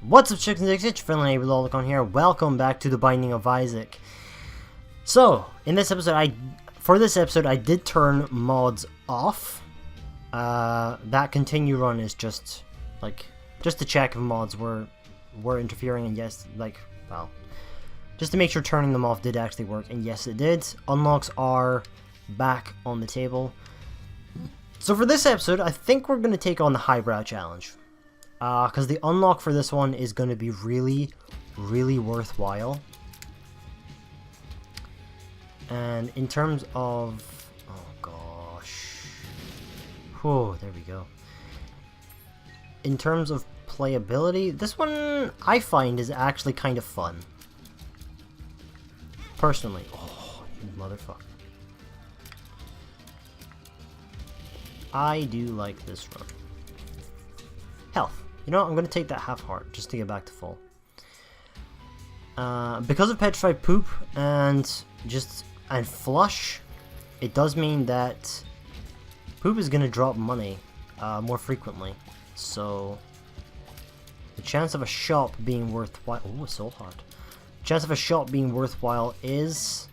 What's up, chicks and dicks? It's your friendly neighbor Lolicon here. Welcome back to the Binding of Isaac. So, in this episode, I did turn mods off. That continue run is just to check if mods were interfering, and yes, just to make sure turning them off did actually work, and yes, it did. Unlocks are back on the table. So for this episode, I think we're going to take on the highbrow challenge. Because the unlock for this one is going to be really, really worthwhile. And in terms of... oh gosh. Whoa, there we go. In terms of playability, this one I find is actually kind of fun. Personally. Oh, you motherfucker. I do like this run. Health. You know what, I'm going to take that half heart just to get back to full. Because of Petrified Poop and Flush, it does mean that Poop is going to drop money more frequently. So, the chance of a shop being worthwhile... oh, a soul heart. The chance of a shop being worthwhile is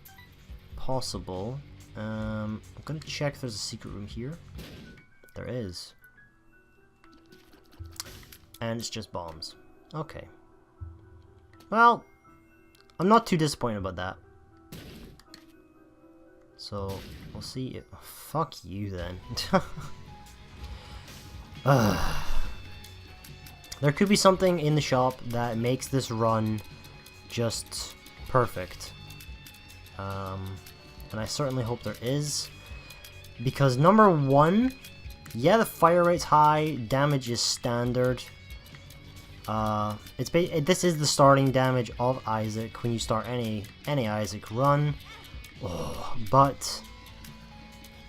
possible. I'm going to check if there's a secret room here. There is. And it's just bombs. Okay. Well, I'm not too disappointed about that. So, we'll see if... oh, fuck you, then. There could be something in the shop that makes this run just perfect. And I certainly hope there is. Because number one, yeah, the fire rate's high, damage is standard. This is the starting damage of Isaac when you start any Isaac run. Oh, but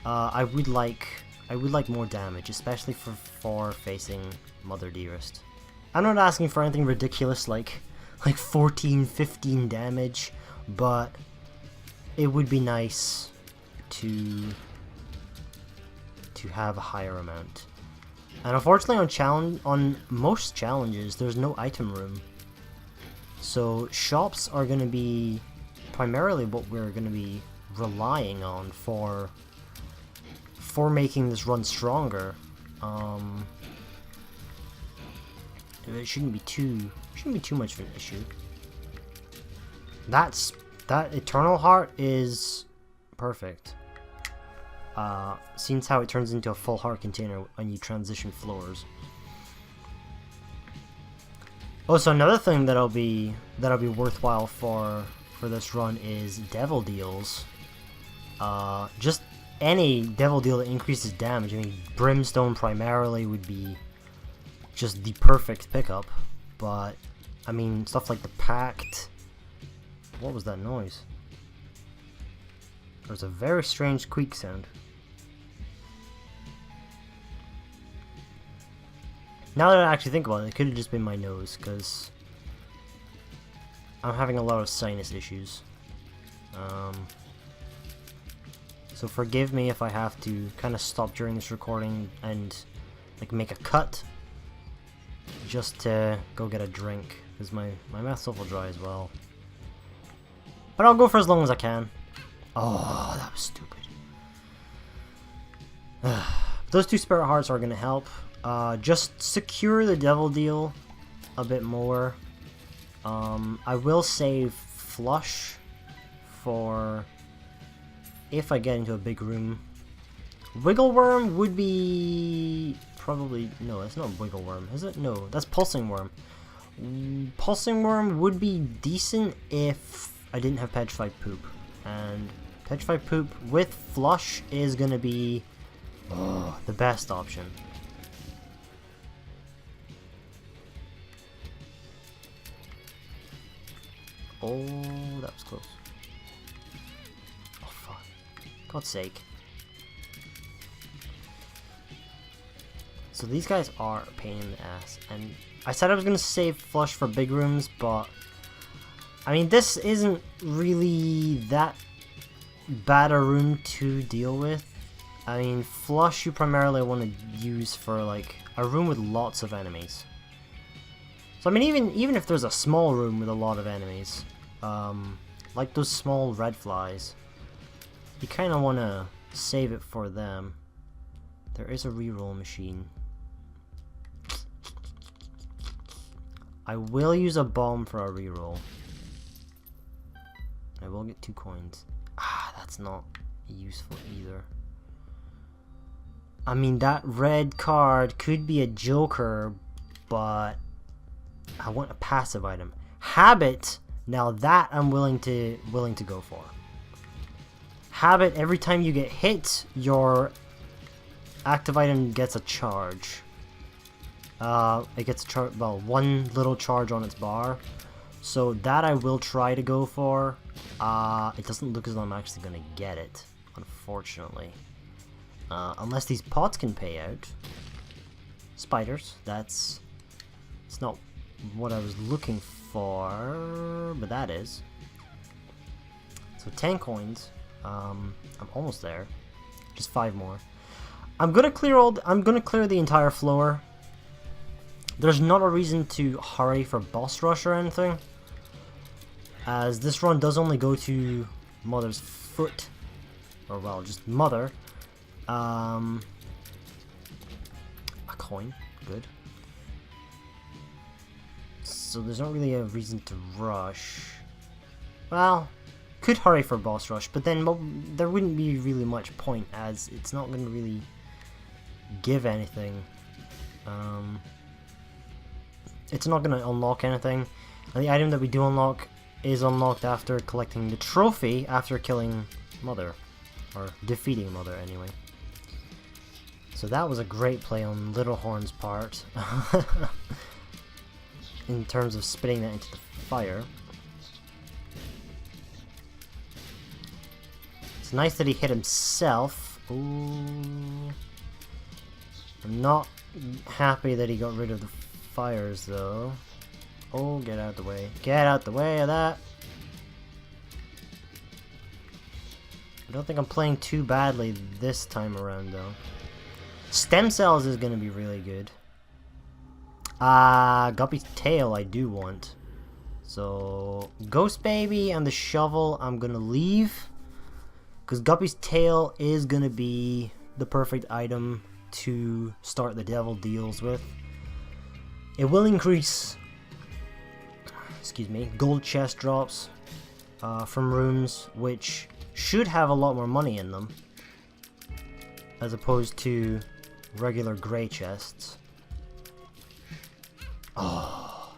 I would like more damage, especially for facing Mother Dearest. I'm not asking for anything ridiculous like 14, 15 damage, but it would be nice to have a higher amount. And unfortunately on most challenges, there's no item room. So shops are going to be primarily what we're going to be relying on for making this run stronger. It shouldn't be too much of an issue. That Eternal Heart is perfect. Seems how it turns into a full heart container when you transition floors. Also, another thing that'll be worthwhile for this run is devil deals. Just any devil deal that increases damage. I mean, Brimstone primarily would be just the perfect pickup, but I mean stuff like the Pact. What was that noise? There was a very strange squeak sound. Now that I actually think about it, it could have just been my nose, because I'm having a lot of sinus issues. So forgive me if I have to kind of stop during this recording and make a cut just to go get a drink, because my mouth's awful dry as well. But I'll go for as long as I can. Oh, that was stupid. Those two spirit hearts are going to help. Just secure the devil deal a bit more. I will save Flush for if I get into a big room. Wiggle Worm would be probably... no, that's not Wiggle Worm, is it? No, that's Pulsing Worm. Pulsing Worm would be decent if I didn't have Petrified Poop. And Petrified Poop with Flush is going to be the best option. Oh, that was close. Oh, fuck. God's sake. So these guys are a pain in the ass. And I said I was going to save Flush for big rooms, but... I mean, this isn't really that bad a room to deal with. I mean, Flush you primarily want to use for, a room with lots of enemies. So I mean, even if there's a small room with a lot of enemies, like those small red flies, you kind of want to save it for them. There is a reroll machine. I will use a bomb for a reroll. I will get 2 coins. Ah, that's not useful either. I mean, that red card could be a joker, but I want a passive item. Habit, now that I'm willing to go for. Habit, every time you get hit, your active item gets a charge. It gets a charge, well, 1 little charge on its bar. So that I will try to go for. It doesn't look as though I'm actually gonna get it, unfortunately. Unless these pots can pay out. Spiders, it's not what I was looking for, but that is. So 10 coins. I'm almost there. Just 5 more. I'm gonna clear the entire floor. There's not a reason to hurry for boss rush or anything, as this run does only go to Mother's foot, or well, just Mother. A coin, good. So there's not really a reason to rush. Well, could hurry for boss rush, but then there wouldn't be really much point, as it's not going to really give anything. It's not going to unlock anything, and the item that we do unlock is unlocked after collecting the trophy after killing Mother, or defeating Mother anyway. So that was a great play on Littlehorn's part in terms of spitting that into the fire. It's nice that he hit himself. Ooh. I'm not happy that he got rid of the fires though. Oh, get out the way. Get out the way of that. I don't think I'm playing too badly this time around though. Stem cells is gonna be really good. Guppy's tail I do want. So Ghost Baby and the shovel I'm gonna leave, because Guppy's tail is gonna be the perfect item to start the devil deals with. It will increase, excuse me, gold chest drops from rooms, which should have a lot more money in them, as opposed to regular grey chests. Oh,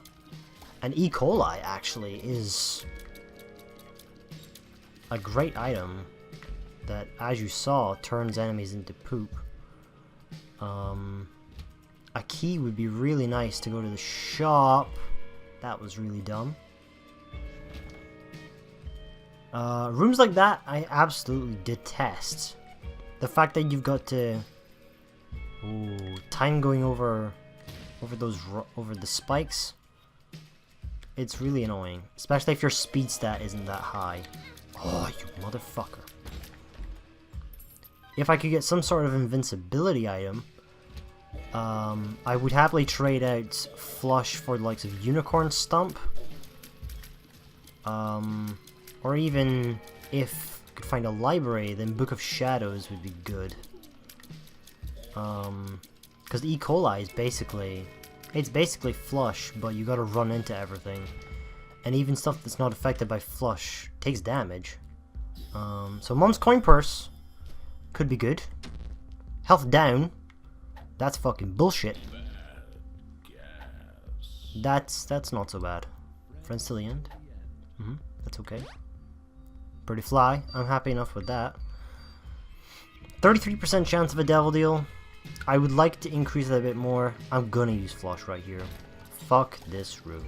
and E. coli actually is a great item that, as you saw, turns enemies into poop. A key would be really nice to go to the shop. That was really dumb. Rooms like that I absolutely detest. The fact that you've got to time going over the spikes. It's really annoying, especially if your speed stat isn't that high. Oh, you motherfucker. If I could get some sort of invincibility item, I would happily trade out Flush for the likes of Unicorn Stump. Or even if I could find a library, then Book of Shadows would be good. Because E. coli is basically Flush, but you gotta run into everything. And even stuff that's not affected by Flush takes damage. So Mom's Coin Purse could be good. Health down. That's fucking bullshit. That's not so bad. Friends till the end. That's okay. Pretty fly. I'm happy enough with that. 33% chance of a devil deal. I would like to increase that a bit more. I'm gonna use Flush right here. Fuck this room.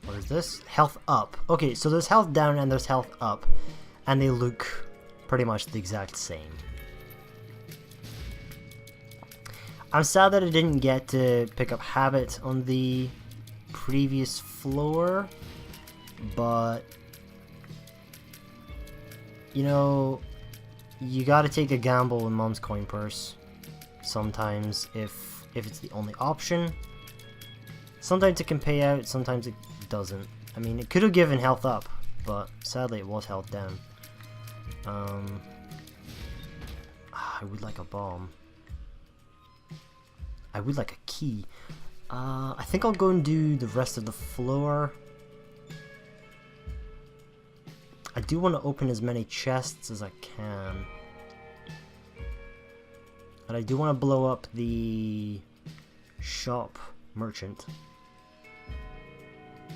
What is this? Health up. Okay, so there's health down and there's health up, and they look pretty much the exact same. I'm sad that I didn't get to pick up Habit on the previous floor, but you know, you gotta take a gamble with Mom's coin purse. Sometimes, if it's the only option. Sometimes it can pay out, sometimes it doesn't. I mean, it could have given health up, but sadly it was health down. I would like a bomb. I would like a key. I think I'll go and do the rest of the floor. I do want to open as many chests as I can. And I do want to blow up the shop merchant.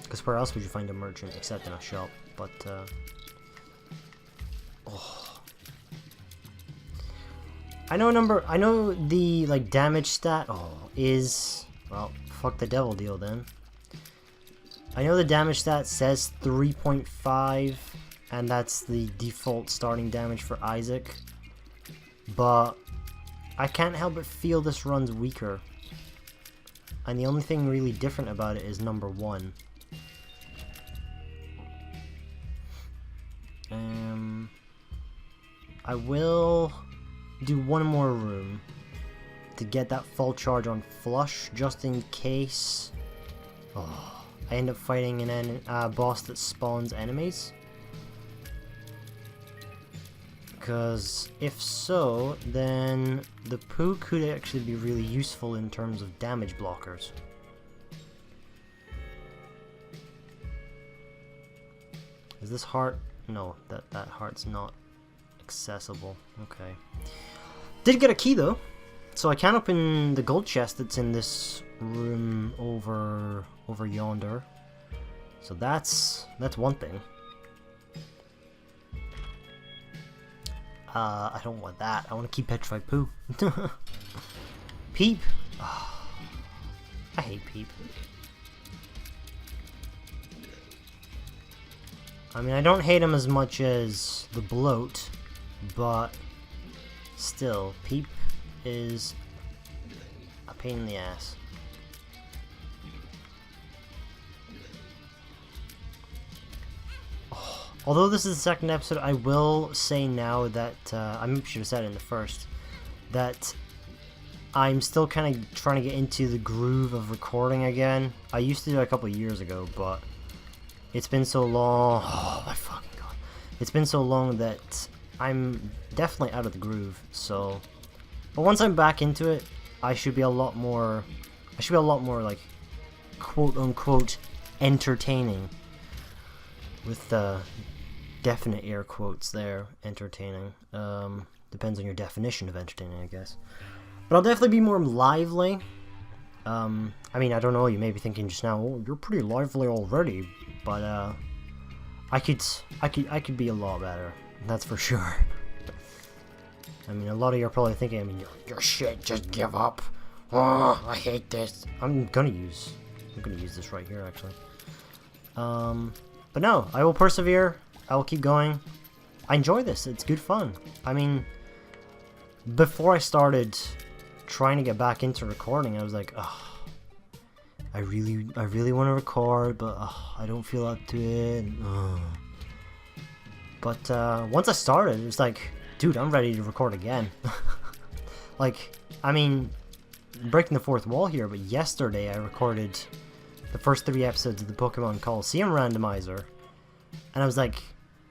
Because where else would you find a merchant except in a shop? But, oh. I know the, like, damage stat, is, well, fuck the devil deal then. I know the damage stat says 3.5, and that's the default starting damage for Isaac. But I can't help but feel this run's weaker. And the only thing really different about it is number 1. I will do one more room to get that full charge on flush, just in case I end up fighting an boss that spawns enemies. Because if so, then the poo could actually be really useful in terms of damage blockers. Is this heart? No, that heart's not accessible. Okay. Did get a key though, so I can open the gold chest that's in this room over yonder. So that's one thing. I don't want that. I want to keep petrified poo. Peep. Oh, I hate Peep. I mean, I don't hate him as much as the bloat, but still, Peep is a pain in the ass. Although this is the second episode, I will say now that, I should have said it in the first, that I'm still kind of trying to get into the groove of recording again. I used to do it a couple of years ago, but it's been so long. Oh my fucking god. It's been so long that I'm definitely out of the groove, so. But once I'm back into it, I should be a lot more, like, quote unquote, entertaining. With definite air quotes there, entertaining. Depends on your definition of entertaining, I guess. But I'll definitely be more lively. I mean, I don't know, you may be thinking just now, oh, you're pretty lively already, but I could be a lot better, that's for sure. I mean, a lot of you are probably thinking, I mean, you're shit, just give up. Oh, I hate this. I'm gonna use this right here, actually. But no, I will persevere. I will keep going. I enjoy this. It's good fun. I mean, before I started trying to get back into recording, I was like, oh, I really want to record, but I don't feel up to it. But once I started, it was like, dude, I'm ready to record again. Like, I mean, breaking the fourth wall here, but yesterday I recorded the first 3 episodes of the Pokemon Coliseum randomizer, and I was like,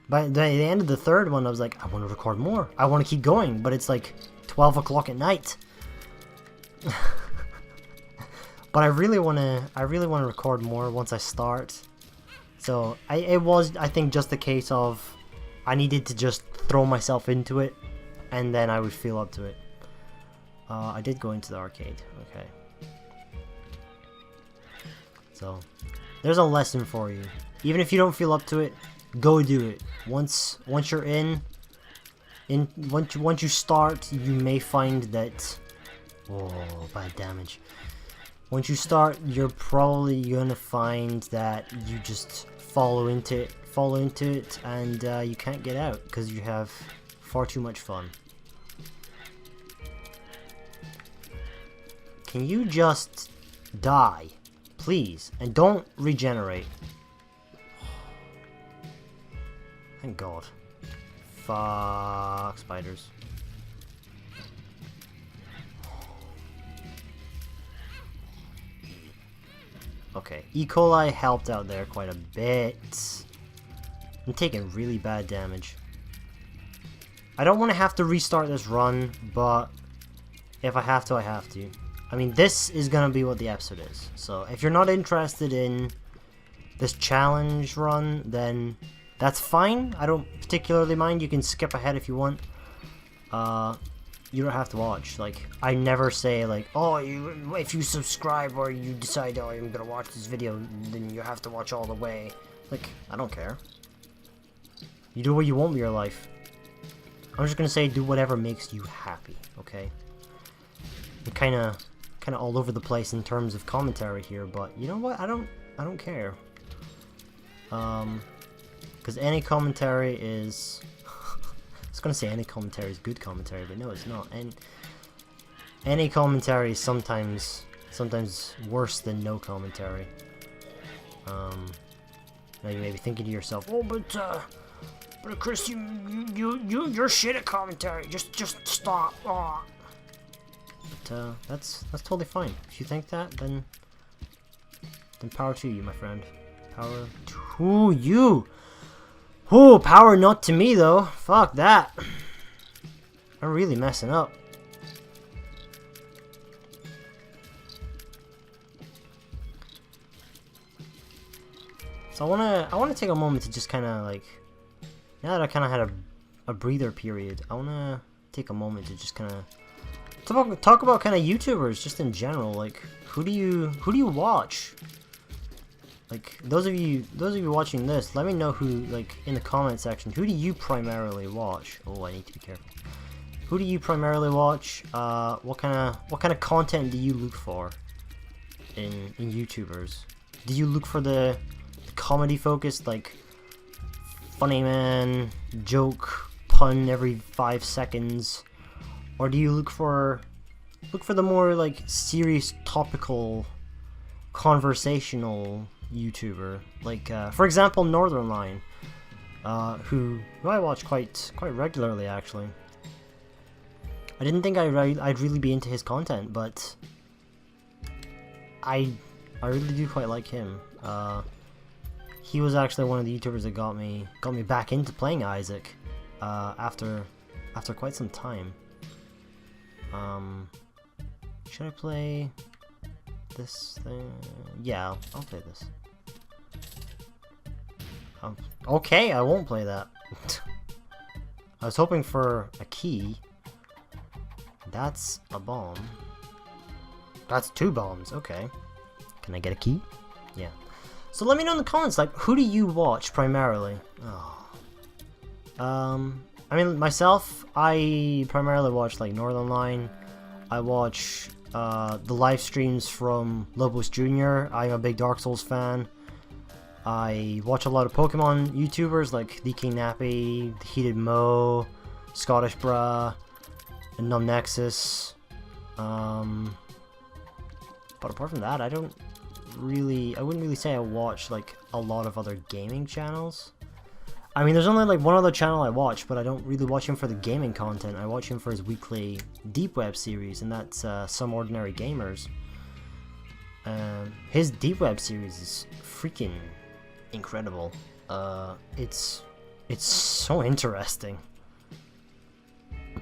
by the end of the 3rd one, I was like, I want to record more. I want to keep going, but it's like 12 o'clock at night. But I really want to record more once I start. So it was, I think, just a case of I needed to just throw myself into it, and then I would feel up to it. I did go into the arcade. Okay. So, there's a lesson for you. Even if you don't feel up to it, go do it. Once you're once you start, you may find that, oh, bad damage. Once you start, you're probably gonna find that you just fall into it, and you can't get out because you have far too much fun. Can you just die? Please, and don't regenerate. Thank God. Fuck spiders. Okay, E. coli helped out there quite a bit. I'm taking really bad damage. I don't want to have to restart this run, but if I have to, I have to. I mean, this is gonna be what the episode is. So if you're not interested in this challenge run, then that's fine. I don't particularly mind. You can skip ahead if you want. You don't have to watch. Like, I never say like, oh, if you subscribe or you decide, oh, I'm gonna watch this video, then you have to watch all the way. Like, I don't care. You do what you want with your life. I'm just gonna say, do whatever makes you happy. Okay. I'm kind of all over the place in terms of commentary here, but you know what? I don't care. Because any commentary is. I was gonna say any commentary is good commentary, but no, it's not. And any commentary is sometimes worse than no commentary. Now you may be thinking to yourself, oh, but Chris, you're shit at commentary. Just stop. Oh. But that's totally fine. If you think that, then power to you, my friend. Power to you. Oh, power not to me, though. Fuck that. I'm really messing up. So I wanna take a moment to just kind of like, now that I kind of had a breather period, I wanna take a moment to just kind of talk about kind of YouTubers just in general. Like, who do you watch? Like, those of you watching this, let me know who, like, in the comment section, who do you primarily watch? Oh, I need to be careful. Who do you primarily watch? What kind of content do you look for in YouTubers? Do you look for the comedy focused, like funny man, joke, pun every 5 seconds, or do you look for the more like serious, topical, conversational YouTuber, like for example Northern Line, who I watch quite regularly actually. I didn't think I'd really be into his content, but I really do quite like him. He was actually one of the YouTubers that got me back into playing Isaac after quite some time. Should I play this thing? Yeah, I'll play this. Okay, I won't play that. I was hoping for a key. That's a bomb. That's 2 bombs, okay. Can I get a key? Yeah. So let me know in the comments, like, who do you watch primarily? Oh. I mean, myself, I primarily watch, like, Northern Line. I watch the live streams from Lobos Jr. I'm a big Dark Souls fan. I watch a lot of Pokemon YouTubers like The King Nappy, The Heated Mo, Scottish Bra, and Numb Nexus. But apart from that, I wouldn't really say I watch like a lot of other gaming channels. I mean, there's only like one other channel I watch, but I don't really watch him for the gaming content. I watch him for his weekly Deep Web series, and that's Some Ordinary Gamers. His Deep Web series is freaking incredible. It's so interesting.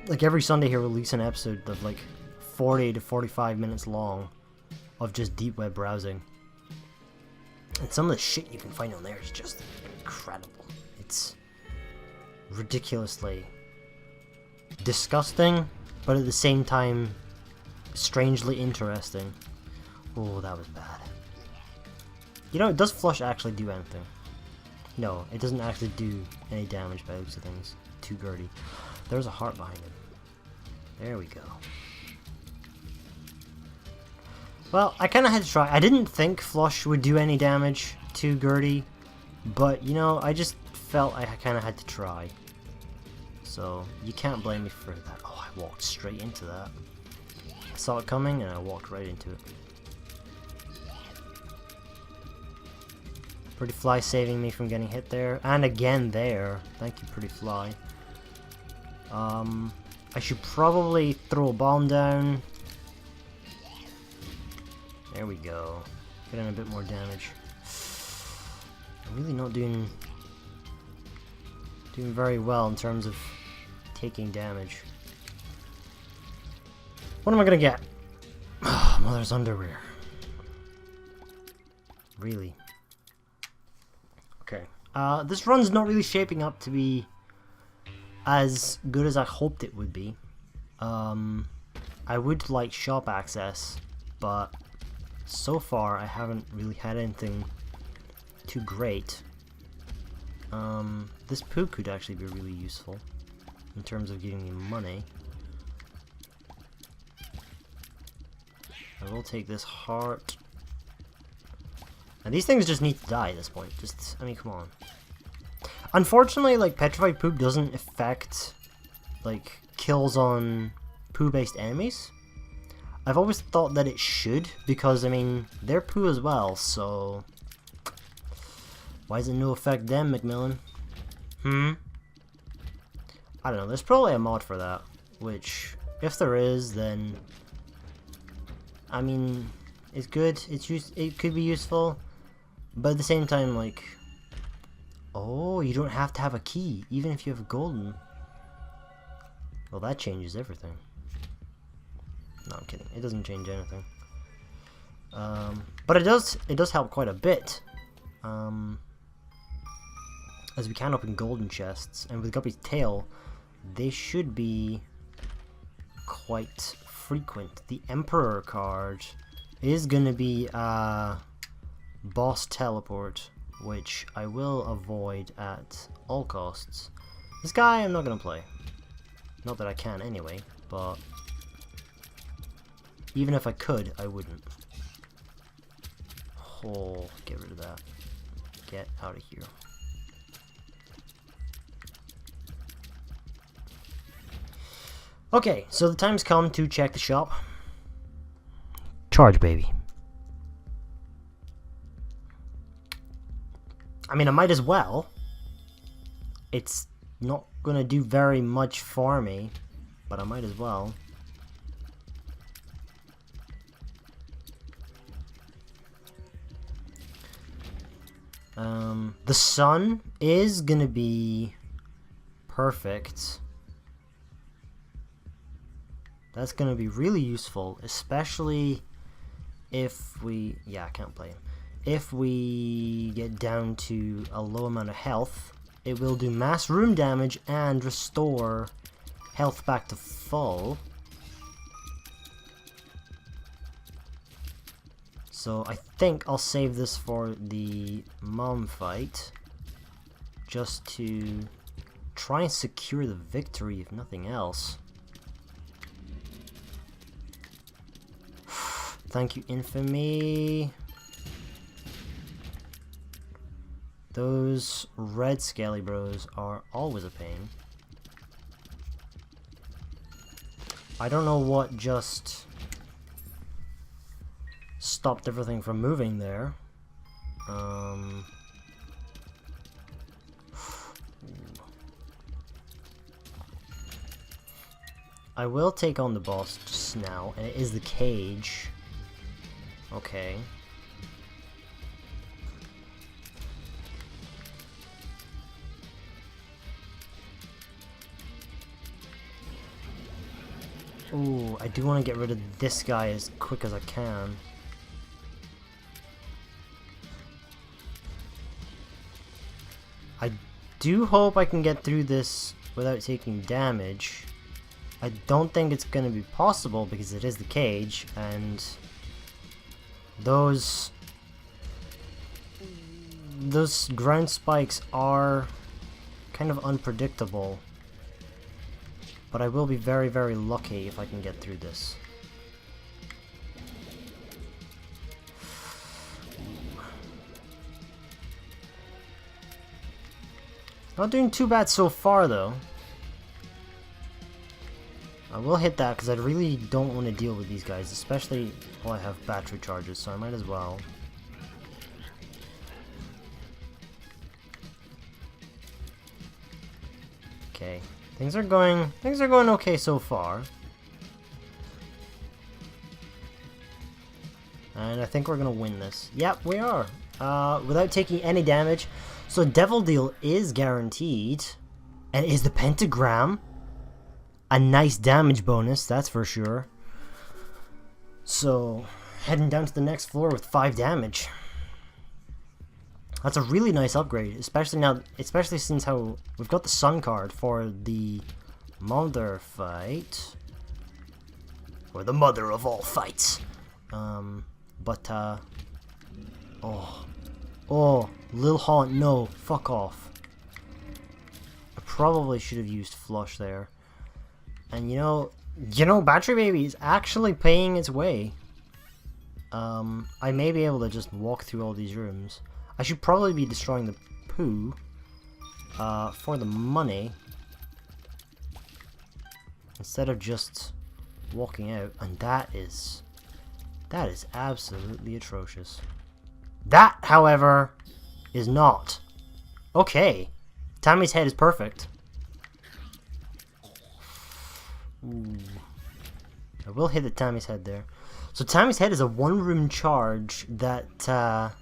Like every Sunday he'll release an episode of like 40 to 45 minutes long of just deep web browsing. And some of the shit you can find on there is just incredible. It's ridiculously disgusting, but at the same time strangely interesting. Oh, that was bad. You know, does Flush actually do anything? No, it doesn't actually do any damage by the looks of things. Too Gertie. There's a heart behind him. There we go. Well, I kind of had to try. I didn't think Flush would do any damage to Gertie, but, you know, I just felt I kind of had to try. So, you can't blame me for that. Oh, I walked straight into that. I saw it coming, and I walked right into it. Pretty Fly saving me from getting hit there. And again there. Thank you, Pretty Fly. I should probably throw a bomb down. There we go. Get in a bit more damage. I'm really not doing very well in terms of taking damage. What am I gonna get? Mother's underwear. Really? Okay. This run's not really shaping up to be as good as I hoped it would be. I would like shop access, but so far I haven't really had anything too great. This poo could actually be really useful in terms of giving me money. I will take this heart. And these things just need to die at this point. Just, I mean, come on. Unfortunately, like, petrified poop doesn't affect, like, kills on poo-based enemies. I've always thought that it should, because, I mean, they're poo as well, so... Why does it no affect them, Macmillan? I don't know, there's probably a mod for that, which, if there is, then... I mean, it's good, it could be useful, but at the same time, like... Oh, you don't have to have a key, even if you have golden. Well, that changes everything. No, I'm kidding. It doesn't change anything. But it does help quite a bit. As we can open golden chests, and with Guppy's tail, they should be quite frequent. The Emperor card is gonna be boss teleport, which I will avoid at all costs. This guy I'm not gonna play. Not that I can anyway, but even if I could, I wouldn't. Oh, get rid of that. Get out of here. Okay, so the time's come to check the shop. Charge, baby. I mean, I might as well. It's not gonna do very much for me, but I might as well. The sun is gonna be perfect. That's gonna be really useful, especially if we... Yeah, I can't play him. If we get down to a low amount of health, it will do mass rune damage and restore health back to full. So I think I'll save this for the mom fight, just to try and secure the victory if nothing else. Thank you, Infamy. Those red scaly bros are always a pain. I don't know what just stopped everything from moving there. I will take on the boss just now, and it is the cage. Okay. Ooh, I do want to get rid of this guy as quick as I can. I do hope I can get through this without taking damage. I don't think it's going to be possible because it is the cage, and those ground spikes are kind of unpredictable. But I will be very, very lucky if I can get through this. Not doing too bad so far, though. I will hit that because I really don't want to deal with these guys, especially while I have battery charges, so I might as well. Okay. Things are going okay so far. And I think we're gonna win this. Yep, we are. Without taking any damage. So Devil Deal is guaranteed. And is the pentagram a nice damage bonus, that's for sure. So heading down to the next floor with 5 damage. That's a really nice upgrade, especially since how we've got the Sun card for the Mother fight. Or the mother of all fights. Oh, Lil Haunt, no, fuck off. I probably should have used Flush there. And you know, Battery Baby is actually paying its way. I may be able to just walk through all these rooms. I should probably be destroying the poo, for the money, instead of just walking out, and that is absolutely atrocious. That, however, is not. Okay. Tammy's head is perfect. Ooh. I will hit the Tammy's head there. So Tammy's head is a 1-room charge that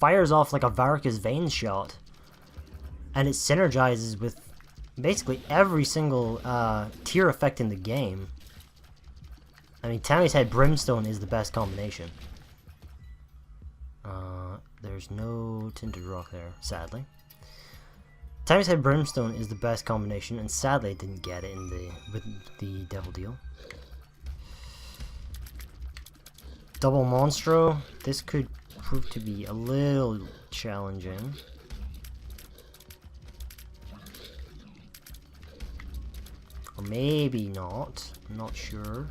fires off like a varicose veins shot. And it synergizes with basically every single tier effect in the game. I mean, Tammy's head Brimstone is the best combination. There's no Tinted Rock there, sadly. Tammy's head Brimstone is the best combination, and sadly I didn't get it with the Devil Deal. Double Monstro, this could prove to be a little challenging. Or maybe not, I'm not sure.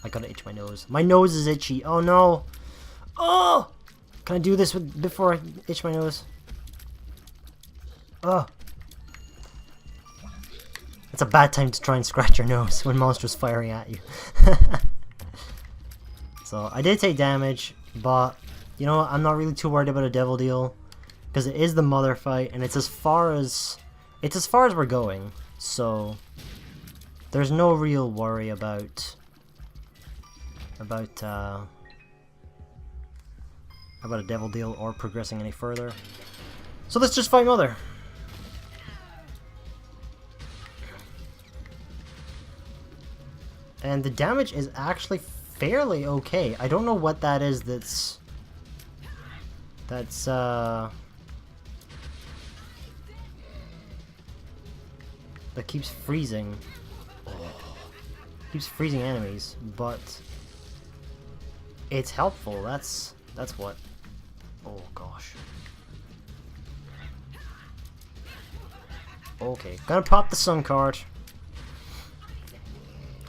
I gotta itch my nose. My nose is itchy, oh no! Oh! Can I do this before I itch my nose? Oh! It's a bad time to try and scratch your nose when monsters firing at you. So, I did take damage, but, you know what, I'm not really too worried about a Devil Deal, because it is the mother fight, and it's as far as we're going, so there's no real worry about a Devil Deal or progressing any further. So let's just fight Mother. And the damage is actually fairly okay. I don't know what that is that keeps freezing. Keeps freezing enemies, but it's helpful. That's what. Oh gosh. Okay, gonna pop the Sun card.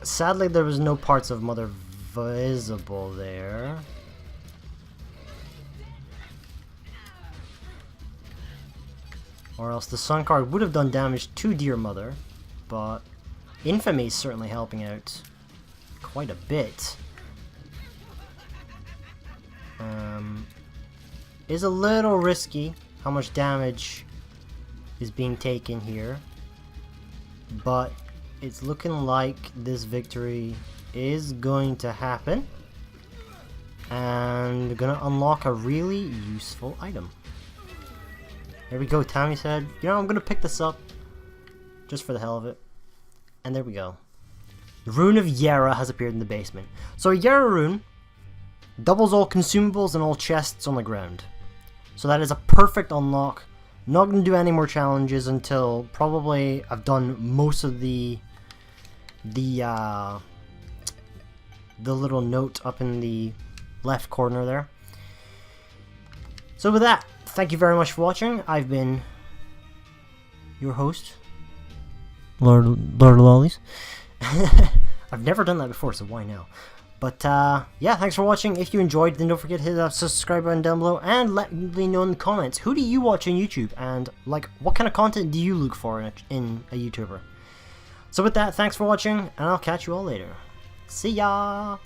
Sadly, there was no parts of Mother visible there. Or else the Sun card would have done damage to Dear Mother, but Infamy is certainly helping out quite a bit. Is a little risky how much damage is being taken here, but it's looking like this victory is going to happen, and gonna unlock a really useful item. There we go, Tammy said, you know, I'm gonna pick this up just for the hell of it. And there we go. The Rune of Yara has appeared in the basement. So a Yara rune doubles all consumables and all chests on the ground. So that is a perfect unlock. Not gonna do any more challenges until probably I've done most of the little note up in the left corner there. So with that, thank you very much for watching. I've been your host, Lord Lollies. I've never done that before, so why now? But yeah, thanks for watching. If you enjoyed, then don't forget to hit that subscribe button down below and let me know in the comments, who do you watch on YouTube, and like what kind of content do you look for in a YouTuber? So with that, thanks for watching, and I'll catch you all later. See ya!